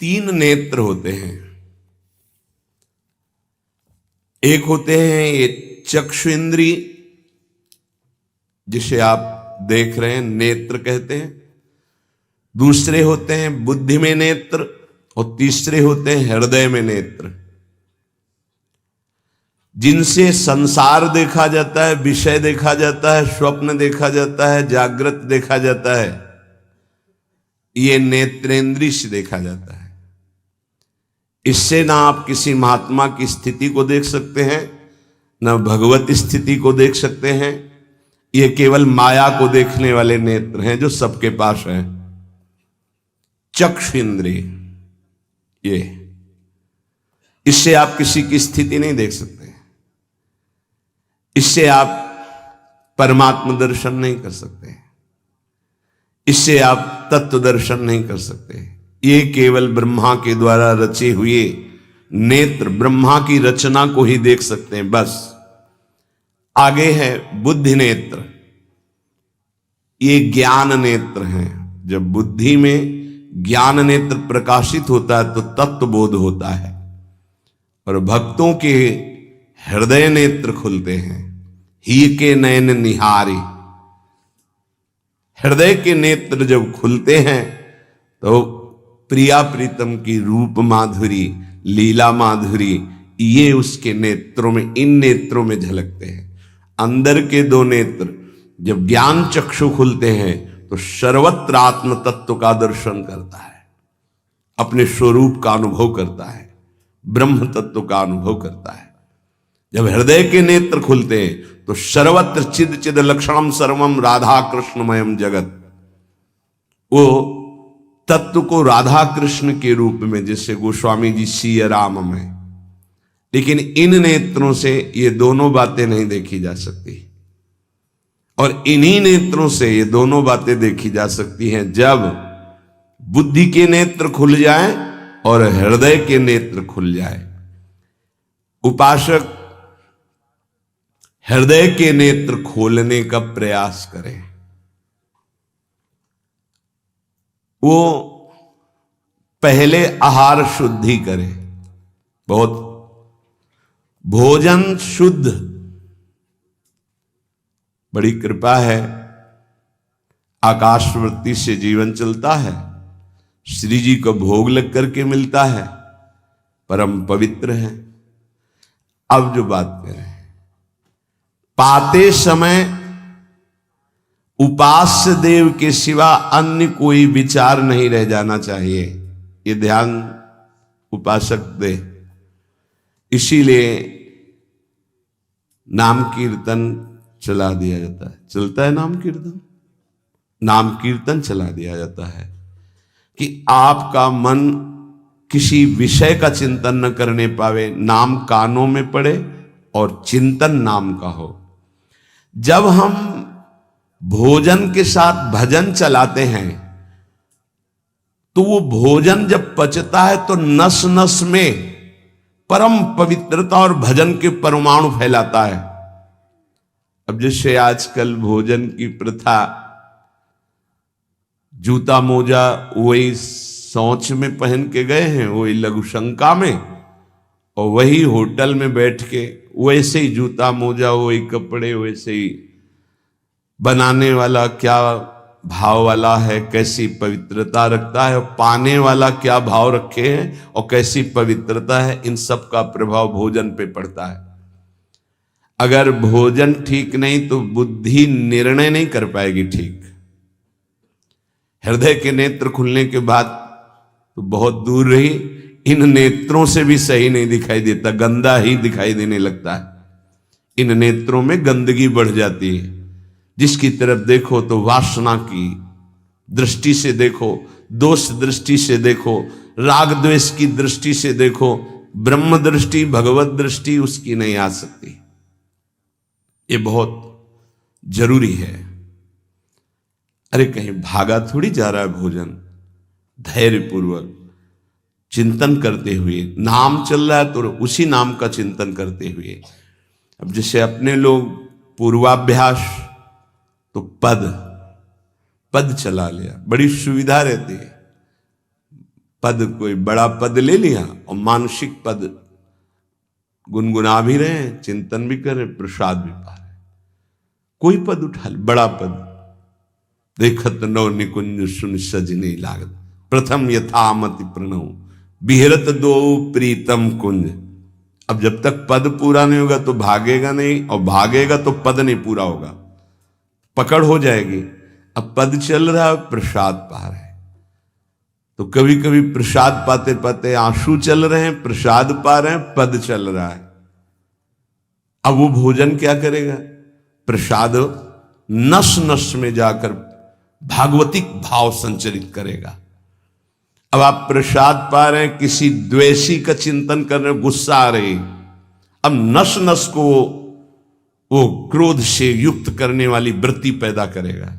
तीन नेत्र होते हैं। एक होते हैं ये चक्षु इंद्रिय, जिसे आप देख रहे हैं, नेत्र कहते हैं। दूसरे होते हैं बुद्धि में नेत्र, और तीसरे होते हैं हृदय में नेत्र, जिनसे संसार देखा जाता है, विषय देखा जाता है, स्वप्न देखा जाता है, जागृत देखा जाता है। ये नेत्रेंद्रिय से देखा जाता है। इससे ना आप किसी महात्मा की स्थिति को देख सकते हैं, ना भगवत स्थिति को देख सकते हैं। ये केवल माया को देखने वाले नेत्र हैं जो सबके पास हैं। चक्षु इंद्रिय, ये इससे आप किसी की स्थिति नहीं देख सकते, इससे आप परमात्मा दर्शन नहीं कर सकते, इससे आप तत्व दर्शन नहीं कर सकते। ये केवल ब्रह्मा के द्वारा रचे हुए नेत्र, ब्रह्मा की रचना को ही देख सकते हैं, बस। आगे है बुद्धि नेत्र। ये ज्ञान नेत्र हैं। जब बुद्धि में ज्ञान नेत्र प्रकाशित होता है तो तत्व बोध होता है, और भक्तों के हृदय नेत्र खुलते हैं। ही के नयन निहारे, हृदय के नेत्र जब खुलते हैं तो प्रिया प्रीतम की रूप माधुरी, लीला माधुरी, ये उसके नेत्रों में, इन नेत्रों में झलकते हैं। अंदर के दो नेत्र जब ज्ञान चक्षु खुलते हैं तो सर्वत्र आत्म तत्व का दर्शन करता है, अपने स्वरूप का अनुभव करता है, ब्रह्म तत्व का अनुभव करता है। जब हृदय के नेत्र खुलते हैं तो सर्वत्र चिद चिद लक्षणम सर्वम राधा कृष्णमयम जगत, वो तत्व को राधा कृष्ण के रूप में, जैसे गोस्वामी जी सिया राम में। लेकिन इन नेत्रों से ये दोनों बातें नहीं देखी जा सकती, और इन्हीं नेत्रों से ये दोनों बातें देखी जा सकती हैं जब बुद्धि के नेत्र खुल जाए और हृदय के नेत्र खुल जाए। उपासक हृदय के नेत्र खोलने का प्रयास करें। वो पहले आहार शुद्धि करें, बहुत भोजन शुद्ध। बड़ी कृपा है, आकाशवृत्ति से जीवन चलता है, श्री जी को भोग लग करके मिलता है, परम पवित्र है। अब जो बात करें, पाते समय उपास्य देव के सिवा अन्य कोई विचार नहीं रह जाना चाहिए। ये ध्यान उपासक दे। इसीलिए नाम कीर्तन चला दिया जाता है। चलता है नाम कीर्तन, नाम कीर्तन चला दिया जाता है कि आपका मन किसी विषय का चिंतन न करने पावे, नाम कानों में पड़े और चिंतन नाम का हो। जब हम भोजन के साथ भजन चलाते हैं तो वो भोजन जब पचता है तो नस नस में परम पवित्रता और भजन के परमाणु फैलाता है। अब जैसे आजकल भोजन की प्रथा, जूता मोजा वही शौच में पहन के गए हैं, वही लघुशंका में, और वही होटल में बैठ के वैसे ही जूता मोजा, वही कपड़े, वैसे ही बनाने वाला क्या भाव वाला है, कैसी पवित्रता रखता है, पाने वाला क्या भाव रखे हैं और कैसी पवित्रता है, इन सब का प्रभाव भोजन पे पड़ता है। अगर भोजन ठीक नहीं तो बुद्धि निर्णय नहीं कर पाएगी ठीक। हृदय के नेत्र खुलने के बाद तो बहुत दूर रही, इन नेत्रों से भी सही नहीं दिखाई देता, गंदा ही दिखाई देने लगता है। इन नेत्रों में गंदगी बढ़ जाती है। जिसकी तरफ देखो तो वासना की दृष्टि से देखो, दोष दृष्टि से देखो, राग द्वेष की दृष्टि से देखो, ब्रह्म दृष्टि, भगवत दृष्टि उसकी नहीं आ सकती। ये बहुत जरूरी है। अरे कहीं भागा थोड़ी जा रहा है भोजन, धैर्य पूर्वक चिंतन करते हुए, नाम चल रहा है तो उसी नाम का चिंतन करते हुए। अब जैसे अपने लोग पूर्वाभ्यास तो पद चला लिया, बड़ी सुविधा रहती है। पद, कोई बड़ा पद ले लिया और मानसिक पद गुनगुना भी रहे हैं, चिंतन भी कर रहे, प्रसाद भी पा रहे। कोई पद उठा ले, बड़ा पद, देखत नौ निकुंज सुन सजनी लागत, प्रथम यथामति प्रणव बिहरत दो प्रीतम कुंज। अब जब तक पद पूरा नहीं होगा तो भागेगा नहीं, और भागेगा तो पद नहीं पूरा होगा, पकड़ हो जाएगी। अब पद चल रहा है, प्रसाद पा रहे हैं, तो कभी कभी प्रसाद पाते पाते आंसू चल रहे हैं, प्रसाद पा रहे हैं, पद चल रहा है। अब वो भोजन क्या करेगा? प्रसाद नस नस में जाकर भागवतिक भाव संचरित करेगा। अब आप प्रसाद पा रहे हैं, किसी द्वेषी का चिंतन कर रहे हैं, गुस्सा आ रही, अब नस नस को वो क्रोध से युक्त करने वाली वृत्ति पैदा करेगा।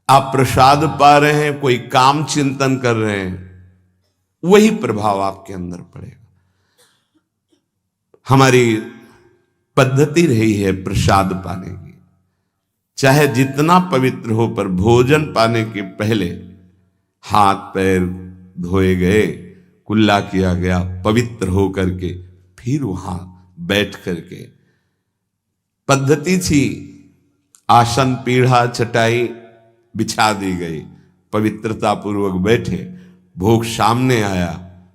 आप प्रसाद पा रहे हैं, कोई काम चिंतन कर रहे हैं, वही प्रभाव आपके अंदर पड़ेगा। हमारी पद्धति रही है प्रसाद पाने की, चाहे जितना पवित्र हो, पर भोजन पाने के पहले हाथ पैर धोए गए, कुल्ला किया गया, पवित्र हो करके फिर वहां बैठ करके, पद्धति थी आसन पीढ़ा चटाई बिछा दी गई, पवित्रता पूर्वक बैठे, भोग सामने आया,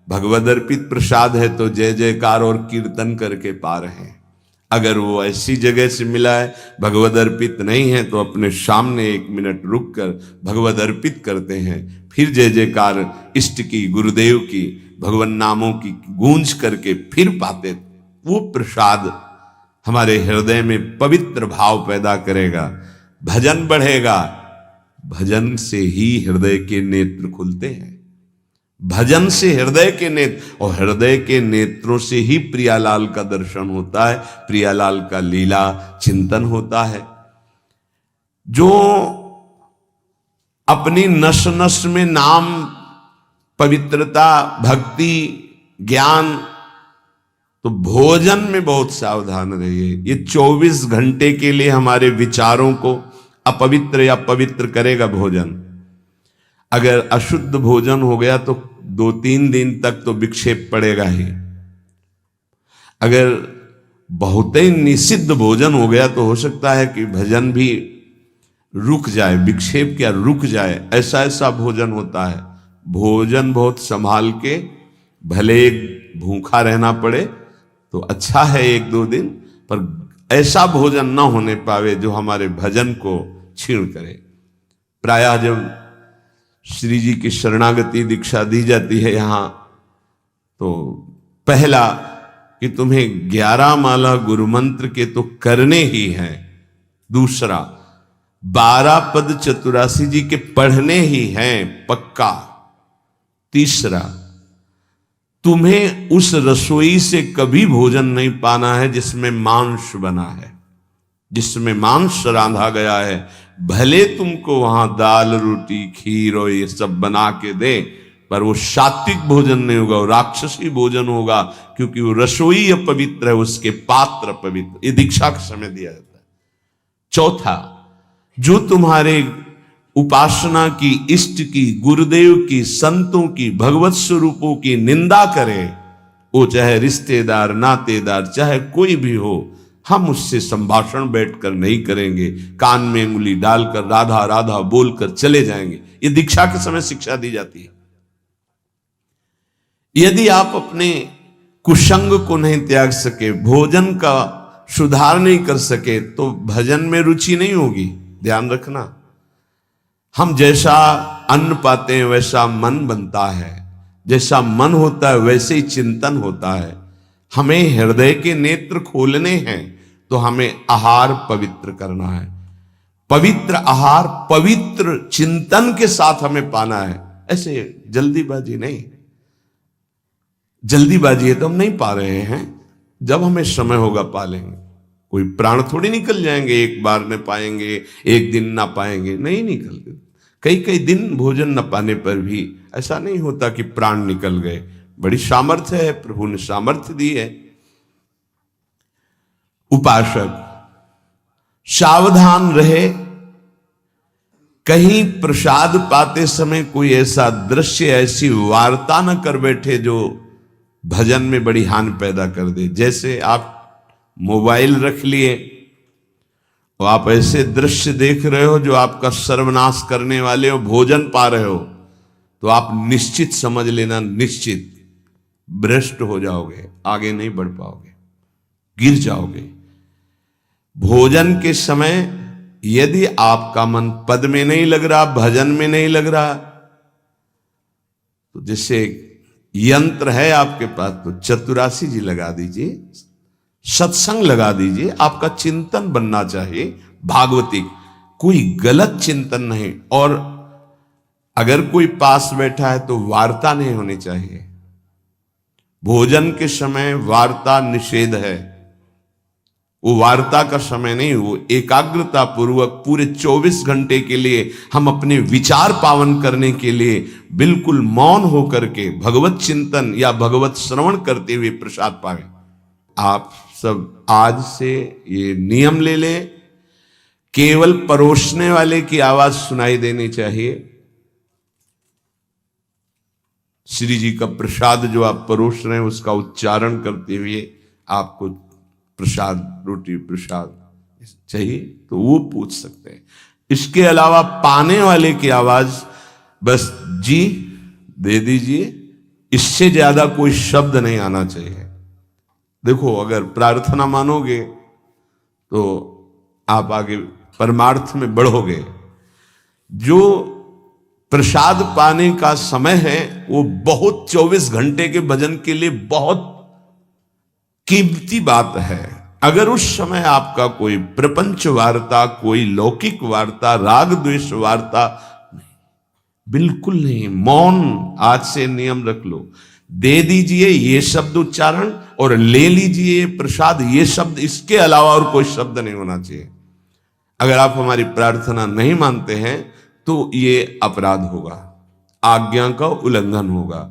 भगवद अर्पित प्रसाद है तो जय जयकार और कीर्तन करके पा रहे हैं। अगर वो ऐसी जगह से मिला है, भगवद अर्पित नहीं है, तो अपने सामने 1 मिनट रुक कर भगवद अर्पित करते हैं, फिर जय जयकार इष्ट की, गुरुदेव की, भगवान नामों की गूंज करके फिर पाते। वो प्रसाद हमारे हृदय में पवित्र भाव पैदा करेगा, भजन बढ़ेगा। भजन से ही हृदय के नेत्र खुलते हैं, भजन से हृदय के नेत्र, और हृदय के नेत्रों से ही प्रियालाल का दर्शन होता है, प्रियालाल का लीला चिंतन होता है। जो अपनी नस नस में नाम, पवित्रता, भक्ति, ज्ञान, तो भोजन में बहुत सावधान रहिए। ये 24 घंटे के लिए हमारे विचारों को अपवित्र या पवित्र करेगा भोजन। अगर अशुद्ध भोजन हो गया तो 2-3 दिन तक तो विक्षेप पड़ेगा ही। अगर बहुत ही निषिद्ध भोजन हो गया तो हो सकता है कि भजन भी रुक जाए, विक्षेप क्या रुक जाए, ऐसा ऐसा भोजन होता है। भोजन बहुत संभाल के, भले भूखा रहना पड़े तो अच्छा है 1-2 दिन, पर ऐसा भोजन ना होने पावे जो हमारे भजन को छीण करे। प्रायः जब श्री जी की शरणागति दीक्षा दी जाती है यहाँ, तो पहला कि तुम्हें 11 माला गुरु मंत्र के तो करने ही हैं, दूसरा 12 पद चतुरासी जी के पढ़ने ही हैं पक्का, तीसरा तुम्हें उस रसोई से कभी भोजन नहीं पाना है जिसमें मांस बना है, जिसमें मांस रांधा गया है। भले तुमको वहां दाल रोटी खीर और ये सब बना के दे, पर वो सात्विक भोजन नहीं होगा, वो राक्षसी भोजन होगा, क्योंकि वो रसोई अपवित्र है, उसके पात्र पवित्र। ये दीक्षा के समय दिया जाता है। चौथा, जो तुम्हारे उपासना की, इष्ट की, गुरुदेव की, संतों की, भगवत स्वरूपों की निंदा करे, वो चाहे रिश्तेदार, नातेदार, चाहे कोई भी हो, हम उससे संभाषण बैठकर नहीं करेंगे, कान में उंगली डालकर राधा राधा बोलकर चले जाएंगे। ये दीक्षा के समय शिक्षा दी जाती है। यदि आप अपने कुसंग को नहीं त्याग सके, भोजन का सुधार नहीं कर सके, तो भजन में रुचि नहीं होगी। ध्यान रखना, हम जैसा अन्न पाते हैं वैसा मन बनता है, जैसा मन होता है वैसे ही चिंतन होता है। हमें हृदय के नेत्र खोलने हैं तो हमें आहार पवित्र करना है। पवित्र आहार पवित्र चिंतन के साथ हमें पाना है, ऐसे जल्दीबाजी नहीं। जल्दीबाजी है तो हम नहीं पा रहे हैं, जब हमें समय होगा पा लेंगे। कोई प्राण थोड़ी निकल जाएंगे, एक बार में पाएंगे, एक दिन ना पाएंगे, नहीं निकलते। कई कई दिन भोजन न पाने पर भी ऐसा नहीं होता कि प्राण निकल गए। बड़ी सामर्थ्य है, प्रभु ने सामर्थ्य दी है। उपासक सावधान रहे कहीं प्रसाद पाते समय कोई ऐसा दृश्य, ऐसी वार्ता न कर बैठे जो भजन में बड़ी हानि पैदा कर दे। जैसे आप मोबाइल रख लिए और आप ऐसे दृश्य देख रहे हो जो आपका सर्वनाश करने वाले हो, भोजन पा रहे हो, तो आप निश्चित समझ लेना, निश्चित भ्रष्ट हो जाओगे, आगे नहीं बढ़ पाओगे, गिर जाओगे। भोजन के समय यदि आपका मन पद में नहीं लग रहा, भजन में नहीं लग रहा, तो जैसे यंत्र है आपके पास, तो चतुरासी जी लगा दीजिए, सत्संग लगा दीजिए। आपका चिंतन बनना चाहिए भागवतिक, कोई गलत चिंतन नहीं। और अगर कोई पास बैठा है तो वार्ता नहीं होनी चाहिए। भोजन के समय वार्ता निषेध है, वो वार्ता का समय नहीं, वो एकाग्रता पूर्वक पूरे 24 घंटे के लिए हम अपने विचार पावन करने के लिए बिल्कुल मौन होकर के भगवत चिंतन या भगवत श्रवण करते हुए प्रसाद पावे। आप सब आज से ये नियम ले लें, केवल परोसने वाले की आवाज सुनाई देनी चाहिए। श्री जी का प्रसाद जो आप परोस रहे हैं उसका उच्चारण करते हुए आपको प्रसाद, रोटी प्रसाद चाहिए तो वो पूछ सकते हैं। इसके अलावा पाने वाले की आवाज बस जी दे दीजिए, इससे ज्यादा कोई शब्द नहीं आना चाहिए। देखो, अगर प्रार्थना मानोगे तो आप आगे परमार्थ में बढ़ोगे। जो प्रसाद पाने का समय है वो बहुत 24 घंटे के भजन के लिए बहुत कीमती बात है। अगर उस समय आपका कोई प्रपंच वार्ता, कोई लौकिक वार्ता, राग द्वेष वार्ता नहीं, बिल्कुल नहीं, मौन आज से नियम रख लो। दे दीजिए ये शब्द उच्चारण और ले लीजिए प्रसाद ये शब्द, इसके अलावा और कोई शब्द नहीं होना चाहिए। अगर आप हमारी प्रार्थना नहीं मानते हैं तो ये अपराध होगा, आज्ञा का उल्लंघन होगा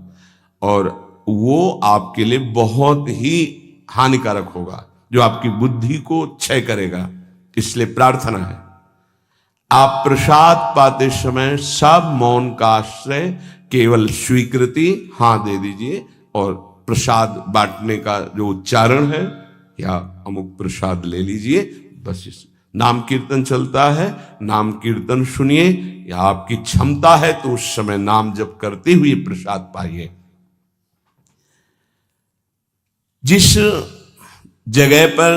और वो आपके लिए बहुत ही हानिकारक होगा, जो आपकी बुद्धि को क्षय करेगा। इसलिए प्रार्थना है, आप प्रसाद पाते समय सब मौन का आश्रय, केवल स्वीकृति हां दे दीजिए और प्रसाद बांटने का जो उच्चारण है या अमुक प्रसाद ले लीजिए। बस इस नाम कीर्तन चलता है, नाम कीर्तन सुनिए, या आपकी क्षमता है तो उस समय नाम जप करते हुए प्रसाद पाइए। जिस जगह पर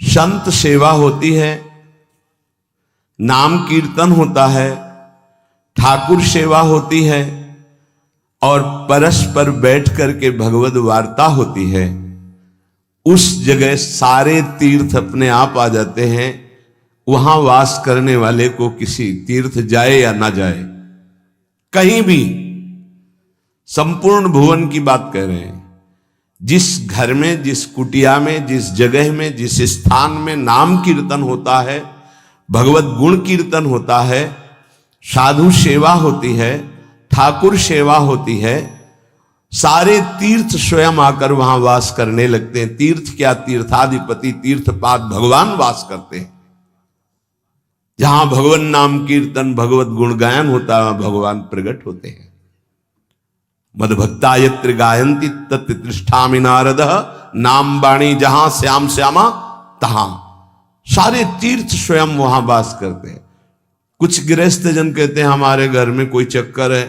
संत सेवा होती है, नाम कीर्तन होता है, ठाकुर सेवा होती है और परस्पर बैठ करके भगवद वार्ता होती है, उस जगह सारे तीर्थ अपने आप आ जाते हैं। वहां वास करने वाले को किसी तीर्थ जाए या ना जाए, कहीं भी, संपूर्ण भुवन की बात कह रहे हैं, जिस घर में, जिस कुटिया में, जिस जगह में, जिस स्थान में नाम कीर्तन होता है, भगवत गुण कीर्तन होता है, साधु सेवा होती है, ठाकुर सेवा होती है, सारे तीर्थ स्वयं आकर वहां वास करने लगते हैं। तीर्थ क्या, तीर्थाधिपति तीर्थपाद भगवान वास करते हैं। जहां भगवान नाम कीर्तन, भगवत गुण गायन होता है, भगवान प्रकट होते हैं। मदभक्ता यत्र गायन्ति तत्र तिष्ठामि नारद, नाम वाणी जहां श्याम श्यामा तहां। सारे तीर्थ स्वयं वहां वास करते हैं। कुछ गृहस्थ जन कहते हैं हमारे घर में कोई चक्कर है,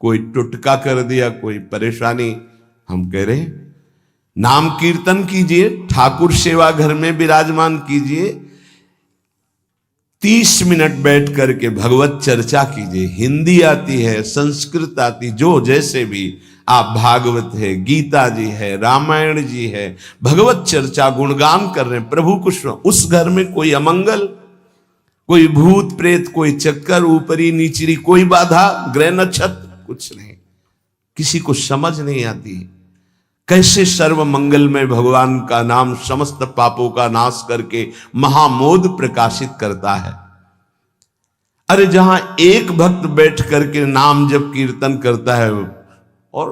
कोई टुटका कर दिया, कोई परेशानी। हम कह रहे हैं नाम कीर्तन कीजिए, ठाकुर सेवा घर में विराजमान कीजिए, 30 मिनट बैठ करके भगवत चर्चा कीजिए। हिंदी आती है, संस्कृत आती, जो जैसे भी आप, भागवत है, गीता जी है, रामायण जी है, भगवत चर्चा गुणगान कर रहे हैं, प्रभु कुछ, उस घर में कोई अमंगल, कोई भूत प्रेत, कोई चक्कर, ऊपरी नीचरी कोई बाधा, ग्रह नक्षत्र कुछ नहीं, किसी को समझ नहीं आती कैसे सर्व मंगलमय भगवान का नाम समस्त पापों का नाश करके महामोद प्रकाशित करता है। अरे जहां एक भक्त बैठ करके नाम जब कीर्तन करता है और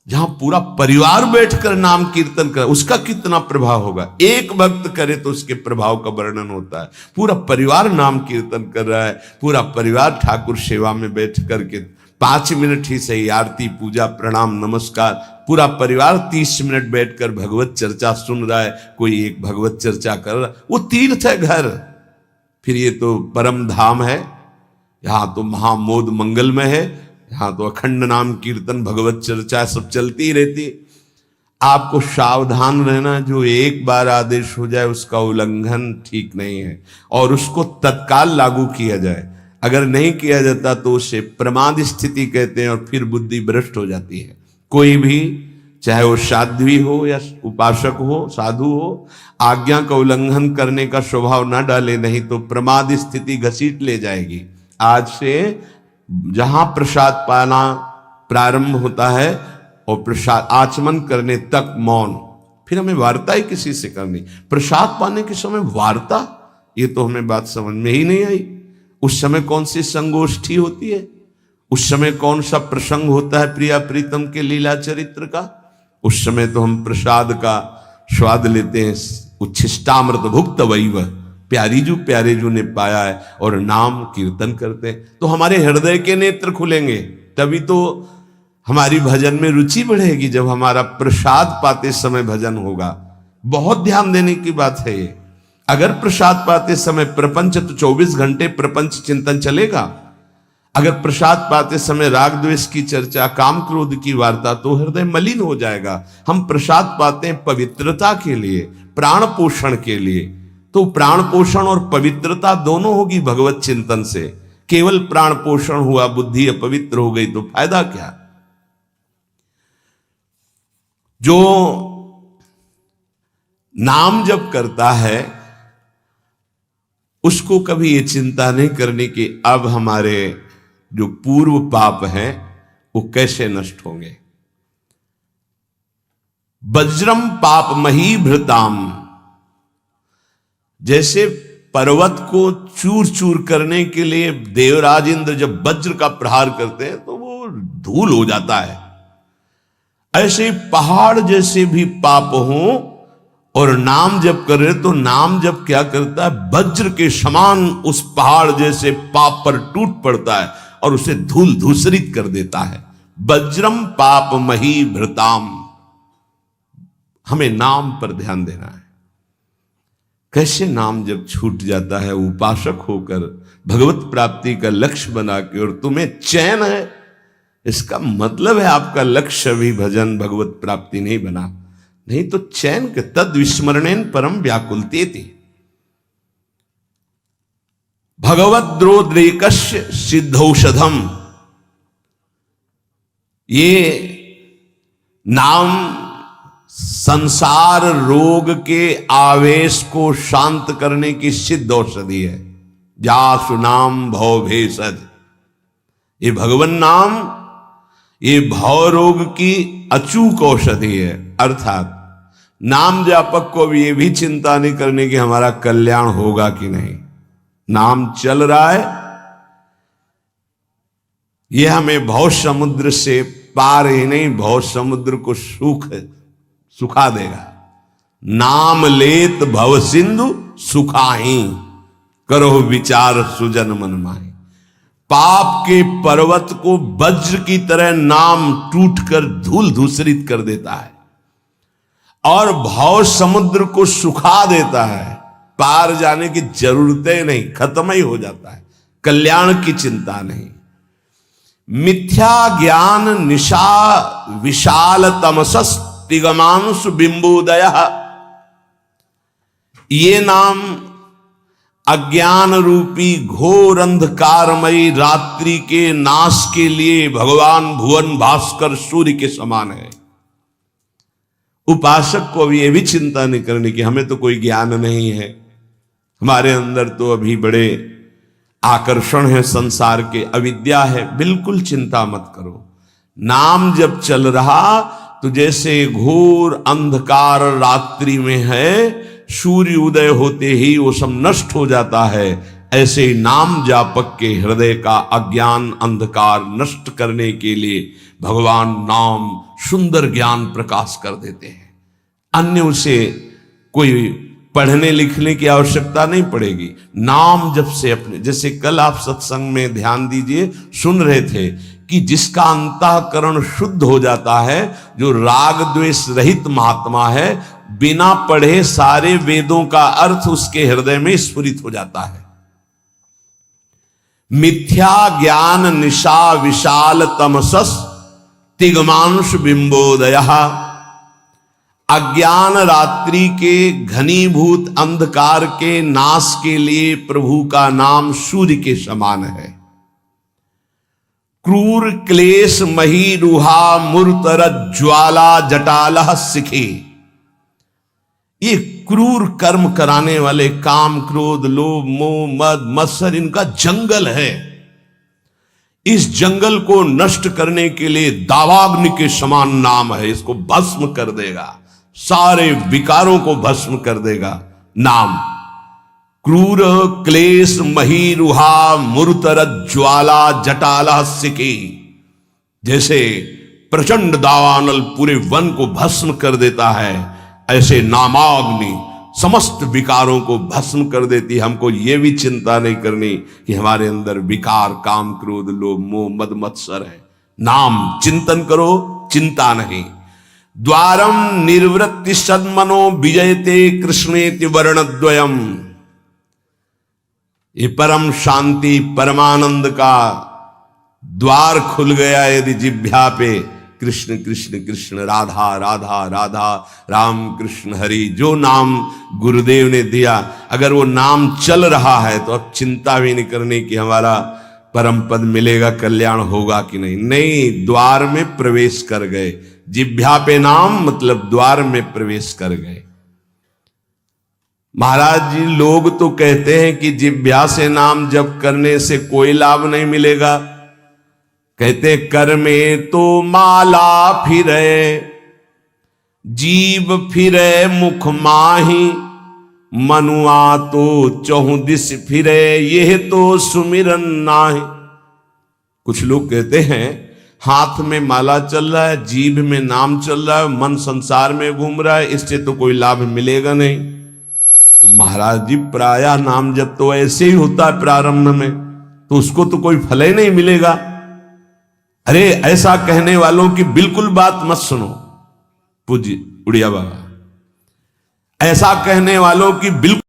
जहां पूरा परिवार बैठकर नाम कीर्तन कर, उसका कितना प्रभाव होगा। एक भक्त करे तो उसके प्रभाव का वर्णन होता है। पूरा परिवार नाम कीर्तन कर रहा है, पूरा परिवार ठाकुर सेवा में बैठ करके 5 मिनट ही सही, आरती पूजा प्रणाम नमस्कार, पूरा परिवार 30 मिनट बैठकर भगवत चर्चा सुन रहा है, कोई एक भगवत चर्चा कर रहा है, वो तीर्थ है घर। फिर ये तो परम धाम है, यहां तो महामोद मंगलमय है, यहां तो अखंड नाम कीर्तन भगवत चर्चा सब चलती ही रहती। आपको सावधान रहना, जो एक बार आदेश हो जाए उसका उल्लंघन ठीक नहीं है, और उसको तत्काल लागू किया जाए। अगर नहीं किया जाता तो उसे प्रमाद स्थिति कहते हैं, और फिर बुद्धि भ्रष्ट हो जाती है। कोई भी, चाहे वो साध्वी हो या उपासक हो, साधु हो, आज्ञा का उल्लंघन करने का स्वभाव ना डाले, नहीं तो प्रमाद स्थिति घसीट ले जाएगी। आज से जहां प्रसाद पाना प्रारंभ होता है और प्रसाद आचमन करने तक मौन, फिर हमें वार्ता ही किसी से करनी। प्रसाद पाने के समय वार्ता, ये तो हमें बात समझ में ही नहीं आई। उस समय कौन सी संगोष्ठी होती है, उस समय कौन सा प्रसंग होता है प्रिया प्रीतम के लीला चरित्र का। उस समय तो हम प्रसाद का स्वाद लेते हैं, उच्छिष्टामृत भुक्त वैव, प्यारे जू ने पाया है, और नाम कीर्तन करते हैं। तो हमारे हृदय के नेत्र खुलेंगे, तभी तो हमारी भजन में रुचि बढ़ेगी, जब हमारा प्रसाद पाते समय भजन होगा। बहुत ध्यान देने की बात है ये। अगर प्रसाद पाते समय प्रपंच, तो 24 घंटे प्रपंच चिंतन चलेगा। अगर प्रसाद पाते समय राग द्वेष की चर्चा, काम क्रोध की वार्ता, तो हृदय मलिन हो जाएगा। हम प्रसाद पाते हैं पवित्रता के लिए, प्राण पोषण के लिए, तो प्राण पोषण और पवित्रता दोनों होगी भगवत चिंतन से। केवल प्राण पोषण हुआ, बुद्धि अपवित्र हो गई, तो फायदा क्या। जो नाम जप करता है उसको कभी ये चिंता नहीं करनी कि अब हमारे जो पूर्व पाप हैं वो कैसे नष्ट होंगे। वज्रम पाप मही भृताम, जैसे पर्वत को चूर चूर करने के लिए देवराज इंद्र जब वज्र का प्रहार करते हैं तो वो धूल हो जाता है, ऐसे पहाड़ जैसे भी पाप हों और नाम जप करे तो नाम जप क्या करता है, वज्र के समान उस पहाड़ जैसे पाप पर टूट पड़ता है और उसे धूल धूसरित कर देता है। वज्रम पाप मही भृताम, हमें नाम पर ध्यान देना है। कैसे नाम जब छूट जाता है उपासक होकर भगवत प्राप्ति का लक्ष्य बना के, और तुम्हें चैन है, इसका मतलब है आपका लक्ष्य भी भजन भगवत प्राप्ति नहीं बना, नहीं तो चैन के तद विस्मरणेन परम व्याकुलते थी। भगवत द्रोद्रेकस्य सिद्धौषधम, ये नाम संसार रोग के आवेश को शांत करने की सिद्ध औषधि है। जासु नाम भव भेषज, ये भगवान नाम ये भव रोग की अचूक औषधि है। अर्थात नाम जापक को भी ये भी चिंता नहीं करने की हमारा कल्याण होगा कि नहीं, नाम चल रहा है, ये हमें भव समुद्र से पार ही नहीं, भव समुद्र को सुखा देगा। नाम लेत भव सिंधु सुखाही, करो विचार सुजन मन माही। पाप के पर्वत को वज्र की तरह नाम टूटकर धूल धूसरित कर देता है और भव समुद्र को सुखा देता है। पार जाने की जरूरतें नहीं, खत्म ही हो जाता है, कल्याण की चिंता नहीं। मिथ्या ज्ञान निशा विशाल तमसस् तिगमांशु बिंबोदय, ये नाम अज्ञान रूपी घोर अंधकारमयी रात्रि के नाश के लिए भगवान भुवन भास्कर सूर्य के समान है। उपासक को अभी ये भी चिंता नहीं करनी कि हमें तो कोई ज्ञान नहीं है, हमारे अंदर तो अभी बड़े आकर्षण है संसार के, अविद्या है। बिल्कुल चिंता मत करो, नाम जब चल रहा तो जैसे घोर अंधकार रात्रि में है, सूर्य उदय होते ही वो सब नष्ट हो जाता है, ऐसे ही नाम जापक के हृदय का अज्ञान अंधकार नष्ट करने के लिए भगवान नाम सुंदर ज्ञान प्रकाश कर देते हैं। अन्य उसे कोई पढ़ने लिखने की आवश्यकता नहीं पड़ेगी। नाम जब से अपने, जैसे कल आप सत्संग में ध्यान दीजिए, सुन रहे थे कि जिसका अंतःकरण शुद्ध हो जाता है, जो राग द्वेष रहित महात्मा है, बिना पढ़े सारे वेदों का अर्थ उसके हृदय में स्फुरित हो जाता है। मिथ्या ज्ञान निशा विशाल तमसस तिग्मांश बिंबोदयः। अज्ञान रात्रि के घनीभूत अंधकार के नाश के लिए प्रभु का नाम सूर्य के समान है। क्रूर क्लेश मही रुहा मूर्तर ज्वाला जटालह सिखे। ये क्रूर कर्म कराने वाले, काम क्रोध लोभ मोह मद मत्सर, इनका जंगल है। इस जंगल को नष्ट करने के लिए दावाग्नि के समान नाम है। इसको भस्म कर देगा, सारे विकारों को भस्म कर देगा नाम। क्रूर क्लेश मही रुहा मूर्तर ज्वाला जटाला सिकी। जैसे प्रचंड दावानल पूरे वन को भस्म कर देता है, ऐसे नामाग्नि समस्त विकारों को भस्म कर देती। हमको ये भी चिंता नहीं करनी कि हमारे अंदर विकार काम क्रोध लोभ मोह मद मत्सर है। नाम चिंतन करो, चिंता नहीं। द्वारम निर्वृत्ति सन्मनो विजयते कृष्णेति वर्णद्वयम। ये परम शांति परमानंद का द्वार खुल गया यदि जिह्वा पे कृष्ण कृष्ण कृष्ण राधा राधा राधा राम कृष्ण हरि, जो नाम गुरुदेव ने दिया, अगर वो नाम चल रहा है तो अब चिंता भी नहीं करनी कि हमारा परम पद मिलेगा, कल्याण होगा कि नहीं। नहीं, द्वार में प्रवेश कर गए। जिह्वा पे नाम मतलब द्वार में प्रवेश कर गए। महाराज जी, लोग तो कहते हैं कि जिह्वा से नाम जप करने से कोई लाभ नहीं मिलेगा। कहते कर में तो माला फिरे जीव फिरे मुख माही, मनुआ तो चहुदिस फिरे यह तो सुमिरन नाही। कुछ लोग कहते हैं हाथ में माला चल रहा है, जीभ में नाम चल रहा है, मन संसार में घूम रहा है, इससे तो कोई लाभ मिलेगा नहीं। तो महाराज जी, प्रायः नाम जब तो ऐसे ही होता है प्रारंभ में, तो उसको तो कोई फल ही नहीं मिलेगा। अरे ऐसा कहने वालों की बिल्कुल बात मत सुनो। पूज्य उड़िया बाबा, ऐसा कहने वालों की बिल्कुल